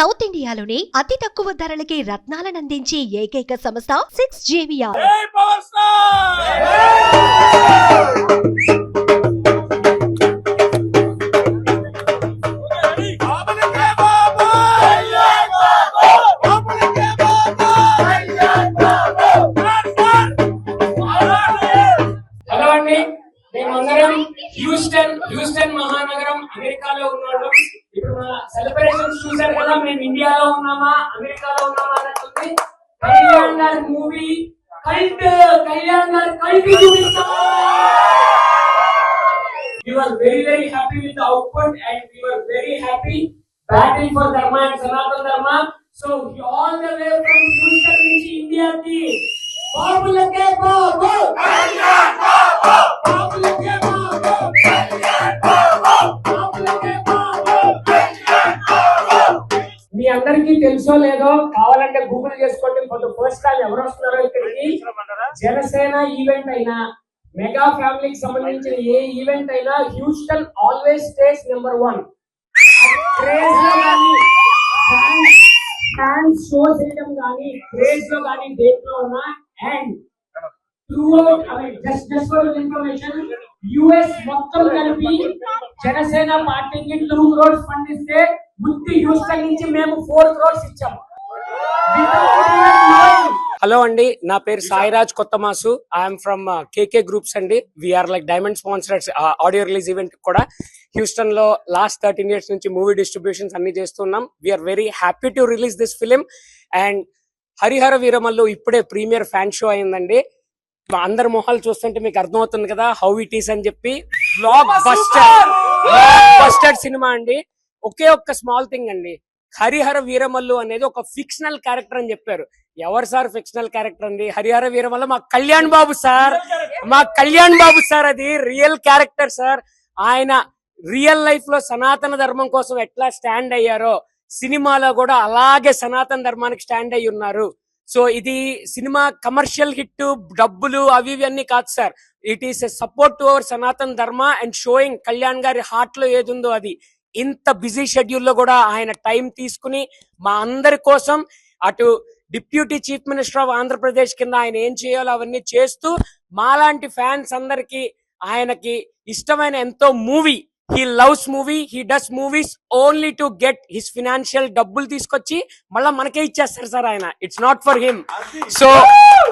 South ఇండియాలోని అతి తక్కువ ధరలకి రత్నాలనందించే ఏకైక సంస్థ 6JVR. హలో అండి, మేమందరం హ్యూస్టన్ మహానగరం అమెరికాలో ఉన్నాడు. ఇప్పుడు మా సెలబ్రేషన్స్ చూసారు కదా, మేము ఇండియాలో ఉన్నామా అమెరికాలో ఉన్నామా అన్నట్టుంది. కళ్యాణ్ గారి మూవీ కళ్యాణ్ గారి చూపిస్తాం. We were very happy with the output and we were very happy battle for Dharma and Sanatana Dharma. So all the way from Houston నుంచి ఇండియాకి బాబులకే బాబు బాబులకే బాబు బాబులకే బాబు. మీ అందరికీ తెలుసో లేదో, కావాలంటే గూగుల్ చేసుకోండి. ఫర్ ద ఫస్ట్ టైం ఎవరు వస్తున్నారో ఇక్కడికి. జనసేన ఈవెంట్ అయినా, మెగా ఫ్యామిలీకి సంబంధించిన ఏ ఈవెంట్ అయినా Houston always stays number 1. Craze లో కానీ, ఫ్యాన్స్ షో చేయడం కానీ, క్రేజ్ లో కానీ దేంట్లో ఉన్నా. And throughout just for information, US మొత్తం కలిపి జనసేన పార్టీకి 2 crores ఫండ్ ఇస్తే ముందు హ్యూస్టన్ నుంచి మేము 4 crores ఇచ్చాము. హలో అండి, నా పేరు Sairaj Kothamasu. I'm from KK groups అండి. We are like diamond sponsors audio release event కూడా హ్యూస్టన్ లో లాస్ట్ 13 years నుంచి మూవీ డిస్ట్రిబ్యూషన్స్ అన్ని చేస్తున్నాం. We are very happy to release this film. And Harihara Veeramallu ఇప్పుడే ప్రీమియర్ ఫ్యాన్ షో అయిందండి. అందరి మొహాలు చూస్తుంటే మీకు అర్థమవుతుంది కదా హౌ ఇట్ ఈస్ అని చెప్పి. బ్లాక్ బస్టర్ సినిమా అండి. ఒకే ఒక్క స్మాల్ థింగ్ అండి, హరిహర వీరమల్లు అనేది ఒక ఫిక్షనల్ క్యారెక్టర్ అని చెప్పారు. ఎవరు సార్ ఫిక్షనల్ క్యారెక్టర్ అండి? హరిహర వీరమల్లు మా కళ్యాణ్ బాబు సార్, అది రియల్ క్యారెక్టర్ సార్. ఆయన రియల్ లైఫ్ లో సనాతన ధర్మం కోసం ఎట్లా స్టాండ్ అయ్యారో సినిమాలో కూడా అలాగే సనాతన ధర్మానికి స్టాండ్ అయ్యి ఉన్నారు. సో ఇది సినిమా కమర్షియల్ హిట్, డబ్బులు అవి ఇవి అన్ని కాదు sir. It is a support to our సనాతన ధర్మ అండ్ షోయింగ్ కళ్యాణ్ గారి హార్ట్ లో ఏది ఉందో అది. ఇంత బిజీ షెడ్యూల్ లో కూడా ఆయన టైం తీసుకుని మా అందరి కోసం, అటు deputy chief minister of Andhra Pradesh కింద ఆయన ఏం చేయాలో అవన్నీ చేస్తూ మాలాంటి ఫ్యాన్స్ అందరికి ఆయనకి ఇష్టమైన ఎంతో movie, he loves movie, he does movies only to get his financial డబ్బులు తీసుకొచ్చి మళ్ళా మనకే ఇచ్చేస్తారు సార్ ఆయన. It's not for him. So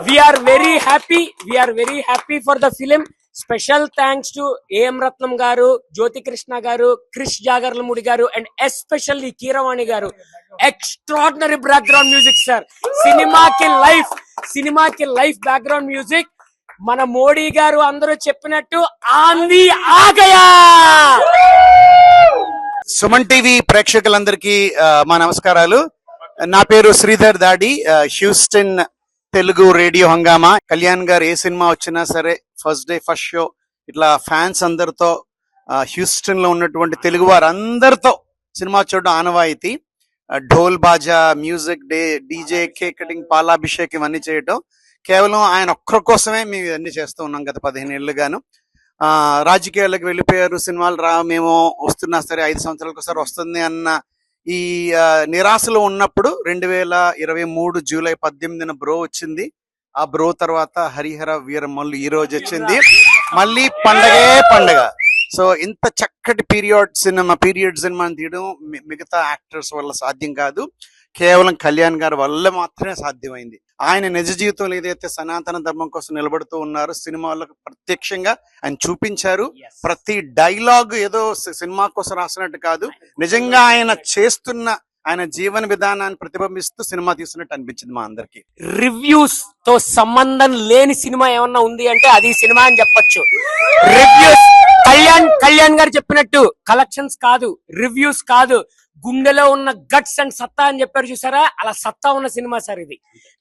we are very happy for the film. Special thanks to AM Ratnam garu, Jyothi Krishna గారు, క్రిష్ జాగర్లమూడి గారు అండ్ ఎస్పెషల్లీ కీరవాణి గారు. Extraordinary background music sir. సినిమాకి లైఫ్ బ్యాక్గ్రౌండ్ మ్యూజిక్. మన మోడీ గారు అందరూ చెప్పినట్టు ఆంది ఆగయా. సుమన్ టీవీ ప్రేక్షకులందరికీ మా నమస్కారాలు. నా పేరు శ్రీధర్ దాడి, హ్యూస్టన్ తెలుగు రేడియో హంగామా. కళ్యాణ్ గారు ఏ సినిమా వచ్చినా సరే ఫస్ట్ డే ఫస్ట్ షో ఇట్లా ఫ్యాన్స్ అందరితో, హ్యూస్టన్ లో ఉన్నటువంటి తెలుగు వారందరితో సినిమా చూడడం ఆనవాయితీ. ఢోల్ బాజా, music day, DJ, cake cutting, పాలాభిషేక్ ఇవన్నీ చేయటం కేవలం ఆయన ఒక్కరి కోసమే మేము ఇవన్నీ చేస్తూ ఉన్నాం గత 15 ఏళ్ళుగాను. రాజకీయాలకు వెళ్ళిపోయారు, సినిమాలు మేము వస్తున్నా సరే 5 సంవత్సరాలకు ఒకసారి వస్తుంది అన్న ఈ నిరాశలో ఉన్నప్పుడు 2023 జూలై 18న బ్రో వచ్చింది. ఆ బ్రో తర్వాత హరిహర వీరమల్లు ఈ రోజు వచ్చింది. మళ్ళీ పండగ. సో ఇంత చక్కటి పీరియడ్ సినిమా తీయడం మిగతా యాక్టర్స్ వల్ల సాధ్యం కాదు, కేవలం కళ్యాణ్ గారి వల్ల మాత్రమే సాధ్యమైంది. ఆయన నిజ జీవితంలో ఏదైతే సనాతన ధర్మం కోసం నిలబడుతూ ఉన్నారో సినిమాలో ప్రత్యక్షంగా ఆయన చూపించారు. ప్రతి డైలాగ్ ఏదో సినిమా కోసం రాసినట్టు కాదు, నిజంగా ఆయన చేస్తున్న ఆయన జీవన విధానాన్ని ప్రతిబింబిస్తూ సినిమా తీస్తున్నట్టు అనిపించింది మా అందరికి. రివ్యూస్ తో సంబంధం లేని సినిమా ఏమన్నా ఉంది అంటే అది సినిమా అని చెప్పొచ్చు. రివ్యూస్ కళ్యాణ్ గారు చెప్పినట్టు కలెక్షన్స్ కాదు, రివ్యూస్ కాదు, గుండెలో ఉన్న గట్స్ అండ్ సత్తా అని చెప్పారు చూసారా, అలా సత్తా ఉన్న సినిమా సార్ ఇది.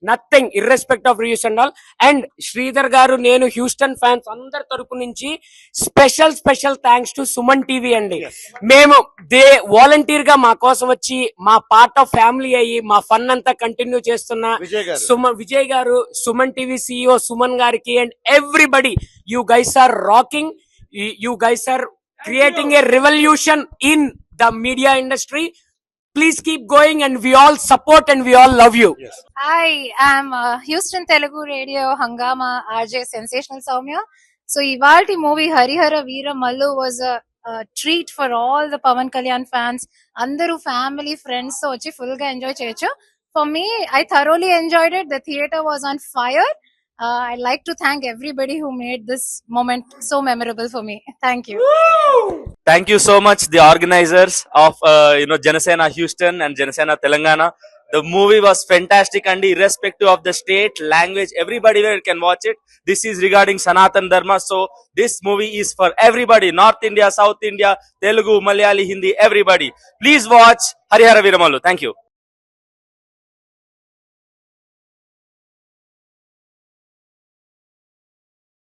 Nothing irrespective of reviews and all. And Sridhar garu, నేను హ్యూస్టన్ ఫ్యాన్స్ అందరి తరపు నుంచి special thanks to Suman TV అండి. మేము వాలంటీర్ గా మా కోసం వచ్చి మా పార్ట్ ఆఫ్ ఫ్యామిలీ అయ్యి మా ఫన్ అంతా కంటిన్యూ చేస్తున్న విజయ్ గారు, సుమన్ టీవీ CEO సుమన్ గారికి and everybody, you guys are rocking. You guys are creating a revolution in the media industry. Please keep going, and we all support and we all love you. Hi, I'm Houston Telugu Radio Hangama RJ Sensational Soumya. So Ivalti movie Harihara Veera Mallu was a treat for all the Pavan Kalyan fans. Andaru family friends so వచ్చి full గా enjoy చేయొచ్చు. For me, I thoroughly enjoyed it. The theater was on fire. I'd like to thank everybody who made this moment so memorable for me. Thank you. Thank you so much, the organizers of Janasena Houston and Janasena Telangana. The movie was fantastic, and irrespective of the state, language, everybody can watch it. This is regarding Sanatan Dharma, so this movie is for everybody. North India, South India, Telugu, Malayali, Hindi, everybody. Please watch Harihara Veera Mallu. Thank you.